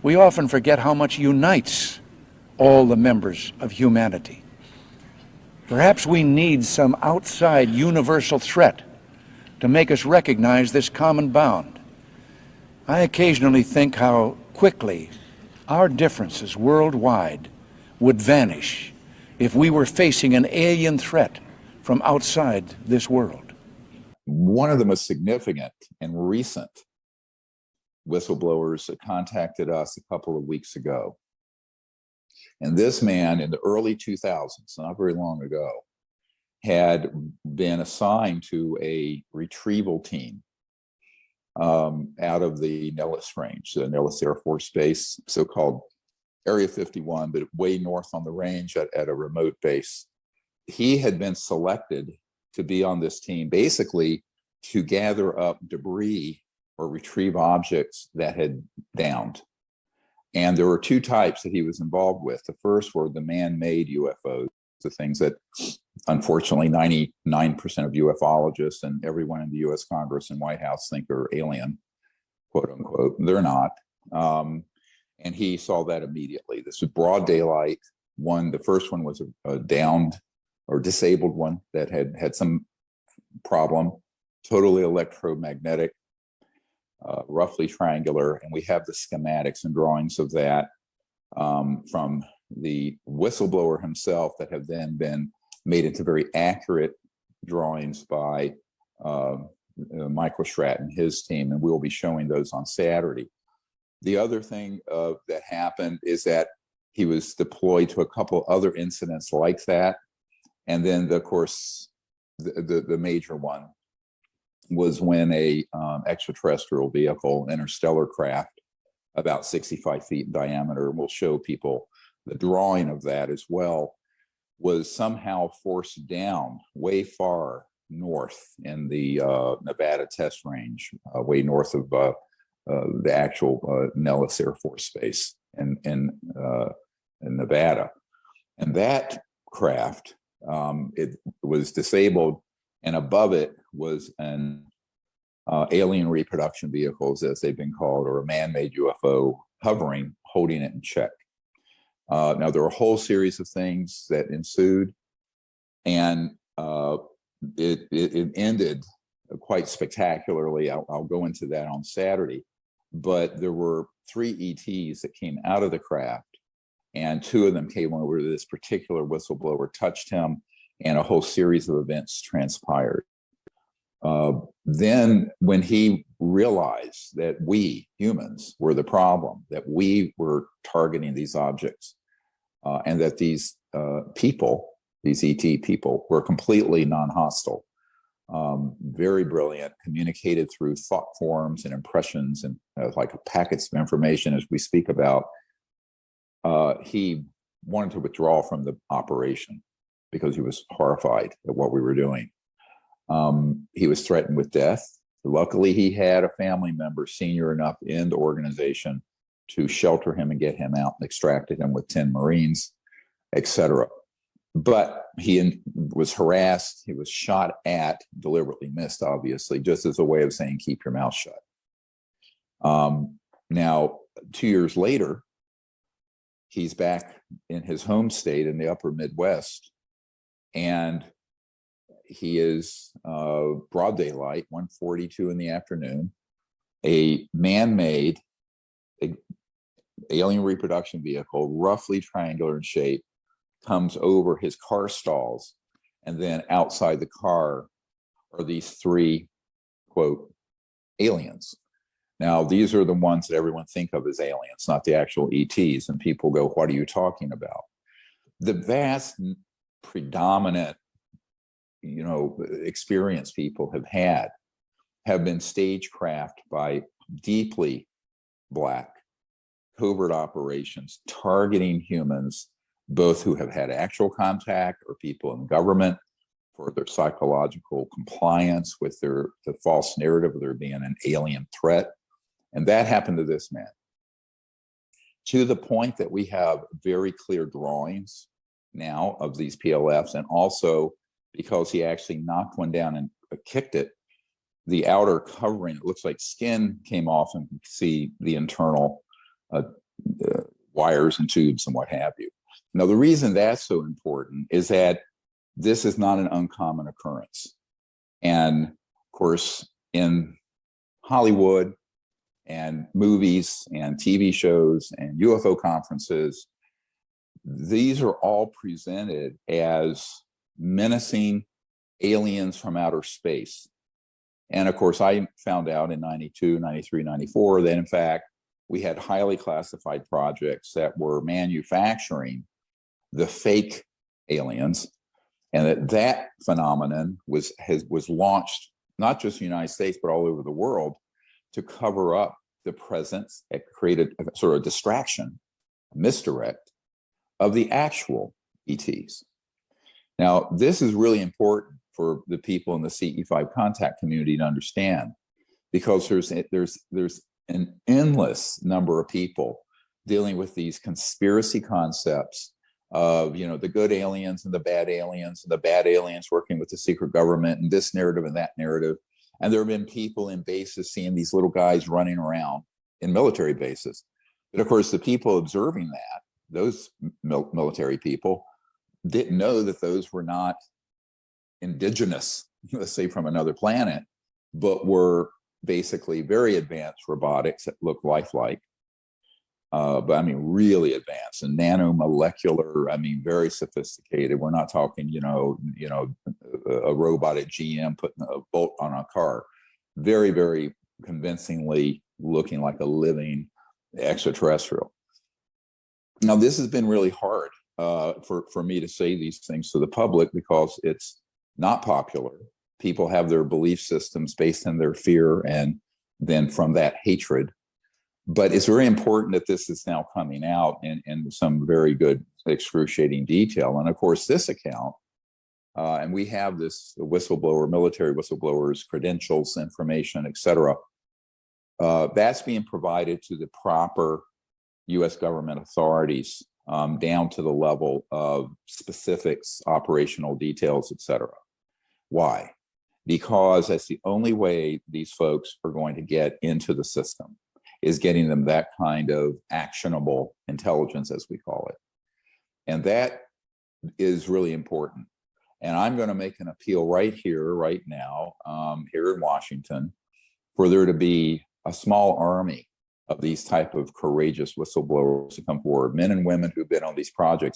we often forget how much unites all the members of humanity. Perhaps we need some outside universal threat to make us recognize this common bound. I occasionally think how quickly our differences worldwide would vanish if we were facing an alien threat from outside this world. One of the most significant and recent whistleblowers that contacted us a couple of weeks ago. And this man in the early 2000s, not very long ago, had been assigned to a retrieval team out of the Nellis range, the Nellis Air Force Base, so-called Area 51, but way north on the range at a remote base. He had been selected to be on this team, basically to gather up debris or retrieve objects that had downed. And there were two types that he was involved with. The first were the man-made UFOs, the things that unfortunately 99% of ufologists and everyone in the US Congress and White House think are alien, quote unquote. They're not. And he saw that immediately. This was broad daylight. The first one was a downed or disabled one that had some problem, totally electromagnetic, roughly triangular. And we have the schematics and drawings of that from the whistleblower himself that have then been made into very accurate drawings by Michael Schratt and his team, and we'll be showing those on Saturday. The other thing that happened is that he was deployed to a couple other incidents like that. And then, of course, the major one was when a extraterrestrial vehicle, interstellar craft, about 65 feet in diameter, and we'll show people the drawing of that as well, was somehow forced down way far north in the Nevada test range, way north of the actual Nellis Air Force Base in Nevada. And that craft, it was disabled, and above it was an alien reproduction vehicles, as they've been called, or a man-made UFO hovering, holding it in check. Now, there were a whole series of things that ensued, and it ended quite spectacularly. I'll go into that on Saturday. But there were 3 ETs that came out of the craft, and 2 of them came over to this particular whistleblower, touched him, and a whole series of events transpired. Then when he realized that we humans were the problem, that we were targeting these objects, and that these people, these ET people, were completely non-hostile, very brilliant, communicated through thought forms and impressions and like packets of information as we speak about, he wanted to withdraw from the operation because he was horrified at what we were doing. He was threatened with death. Luckily, he had a family member senior enough in the organization to shelter him and get him out, and extracted him with 10 Marines, etc. But he was harassed. He was shot at, deliberately missed, obviously, just as a way of saying, keep your mouth shut. Now, 2 years later, he's back in his home state in the upper Midwest, and he is broad daylight, 1:42 in the afternoon, a man-made alien reproduction vehicle, roughly triangular in shape, comes over his car stalls, and then outside the car are these 3, quote, aliens. Now, these are the ones that everyone think of as aliens, not the actual ETs, and people go, what are you talking about? The vast predominant, experience people have been stagecraft by deeply black covert operations targeting humans, both who have had actual contact or people in government, for their psychological compliance with the false narrative of there being an alien threat. And that happened to this man, to the point that we have very clear drawings now of these PLFs, and also because he actually knocked one down and kicked it, the outer covering, it looks like skin, came off, and you can see the internal wires and tubes and what have you. Now, the reason that's so important is that this is not an uncommon occurrence. And of course, in Hollywood and movies and TV shows and UFO conferences, these are all presented as menacing aliens from outer space. And of course, I found out in 92, 93, 94 that in fact, we had highly classified projects that were manufacturing the fake aliens, and that phenomenon was launched not just in the United States, but all over the world to cover up the presence. It created a sort of distraction, misdirect of the actual ETs. Now, this is really important for the people in the CE5 contact community to understand, because there's an endless number of people dealing with these conspiracy concepts of, you know, the good aliens and the bad aliens working with the secret government, and this narrative and that narrative. And there have been people in bases seeing these little guys running around in military bases. But of course, the people observing that, those military people, didn't know that those were not indigenous, let's say from another planet, but were basically very advanced robotics that look lifelike. But I mean, really advanced and nanomolecular. I mean, very sophisticated. We're not talking, you know, a robot at GM putting a bolt on a car. Very, very convincingly looking like a living extraterrestrial. Now, this has been really hard for me to say these things to the public because it's not popular. People have their belief systems based on their fear and then from that hatred. But it's very important that this is now coming out in some very good excruciating detail. And of course, this account, and we have this whistleblower, military whistleblowers, credentials, information, et cetera, that's being provided to the proper US government authorities down to the level of specifics, operational details, et cetera. Why? Because that's the only way these folks are going to get into the system, is getting them that kind of actionable intelligence, as we call it. And that is really important. And I'm going to make an appeal right here, right now, here in Washington, for there to be a small army of these type of courageous whistleblowers to come forward, men and women who've been on these projects.